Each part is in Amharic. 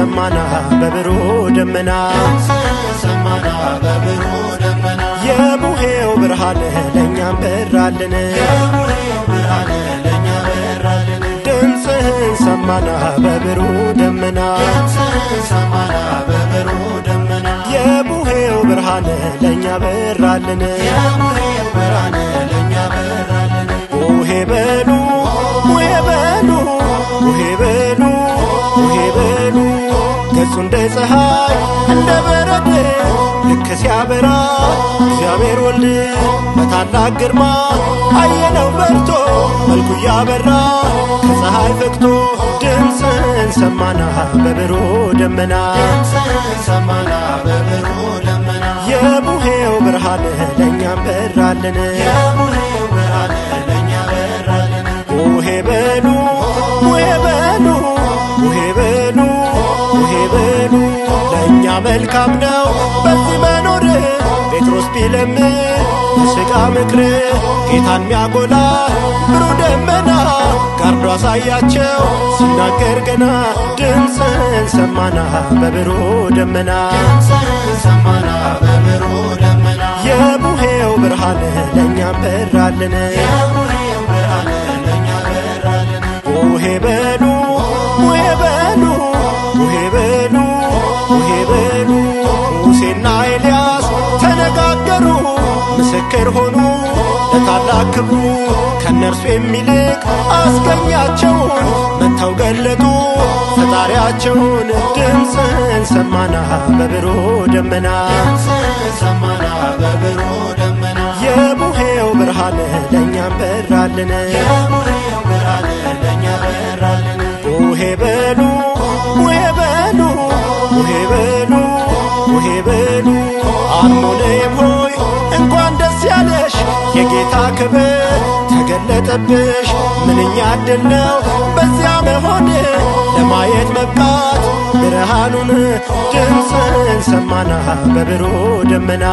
ሰማና በብሩህ ደመና የቡሄው ብርሃን ለእኛም በራልን ድምፅህን ሰማና በብሩህ ደመና የቡሄው ብርሃን ለእኛ በራልን ቡሄ በሉ ቡሄ በሉ ቡሄ በሉ ቡሄ በሉ ገጹ እንደ ፀሐይ እንደ በረድ ልክ ሲያበራ እግዚአብሔር ወልድ በታላቅ ግርማ አየነው በርቶ መልኩ እያበራ ከፀሐይ ፈክቶ ድምፅህን ሰማና በብሩህ ደመና የቡሄው ብርሃን ለእኛም በራልን ቡሄ በሉ ቡሄ በሉ ቡሄ በሉ ቡሄ በሉ ለእኛ መልካም ነው በዚህ መኖር ጴጥሮስ ቢለምን በሥጋ ምክር ጌታን ሚያጎላ ብሩህ ደመና ጋርዶ አሳያቸው ሲናገር ገና ድምፅህን ሰማና በብሩህ ደመና የቡሄው ብርሃን ለእኛም በራልን ቡሄ በሉ ቡሄ በሉ ቡሄ በሉ ቡሄ በሉ ሙሴና ኤልያስ ተነጋገሩ ምስክር ሆኑ ለታላቅ ክብሩ ከእነርሱ የሚልቅ አስገኛቸውን መጥተው ገለጡ ፈጣሪያቸውን ድምፅህን ሰማና በብሩህ ደመና የቡሄው ብርሃን ለእኛም በራልን ቡሄ በሉ ቡሄ በሉ ቡሄ በሉ ቡሄ በሉ አርሞንዔም ሆይ እንኳን ደስ ያለሽ የጌታ ክብር ተገለጠብሽ ምንኛ ዕድል ነው በዚያ መሆን ለማየት መብቃት ብርሃኑን ድምፅህን ሰማና በብሩህ ደመና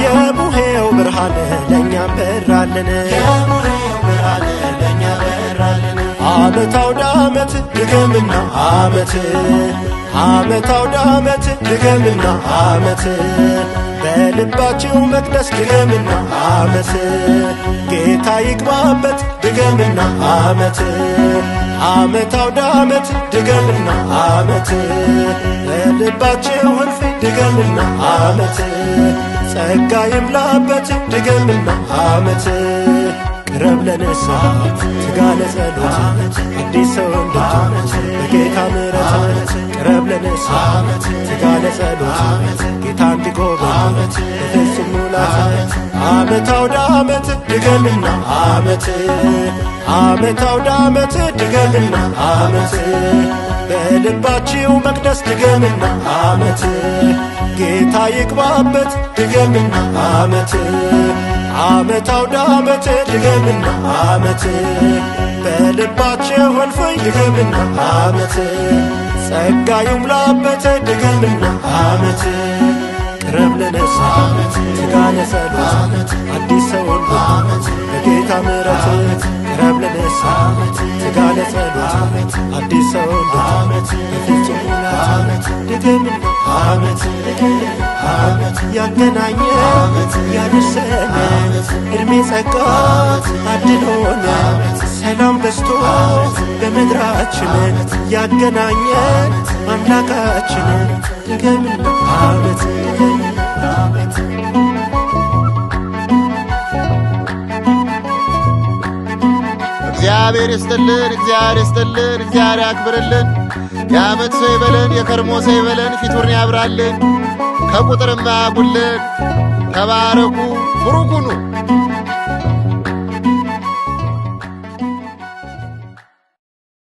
የቡሄው ብርሃን ለእኛም በራልን ዓመት አውደ ዓመት ድገምና ዓመት ዓመት አውደ ዓመት ድገምና ዓመት በልባችሁ መቅደስ ድገምና ዓመት ጌታ ይግባበት ድገምና ዓመት ዓመት አውደ ዓመት ድገምና ዓመት በልባችሁ እልፍኝ ድገምና ዓመት ጸጋ ይምላበት ድገምና ዓመት ቅረብ ለንስሐ ትጋ ለጸሎት አዲስ ሰው እንድትሆን በጌታ ምሕረት ቅረብ ለንስሐ ትጋ ለጸሎት ጌታ እንዲጎበኝ በፍጹም ሙላት ዓመት አውደ ዓመት ድገምና ዓመት ዓመት አውደ ዓመት ድገምና ዓመት በልባችሁ መቅደስ ድገምና ዓመት ጌታ ይግባበት ድገምና ዓመት ዓመት አውደ ዓመት ድገምና ዓመት በልባችሁ እልፍኝ ድገምና ዓመት ጸጋ ይሙላበት ድገምና ዓመት ቅረብ ለንስሐ ትጋ ለጸሎት አዲስ ሰው እንድትሆን በጌታ ምሕረት ቅረብ ለንስሐ ትጋ ለጸሎት አዲስ ሰው እንድትሆን በፍጹም ሙላት ድገምና ዓመት ያገናኘን ያደረሰን ዕድሜ ጸጋ አድሎን ሰላም በዝቶ በምድራችን ያገናኘን አምላካችን ድገምና ዓመት እግዚአብሔር ይስጥልን፣ እግዚአብሔር ይስጥልን፣ እግዚአብሔር ያክብርልን። የዓመት ሰው ይበለን፣ የከርሞ ሰው ይበለን፣ ፊቱን ያብራልን፣ ከቁጥርም አያጉልን። ተባረኩ፣ ቡሩክ ሁኑ።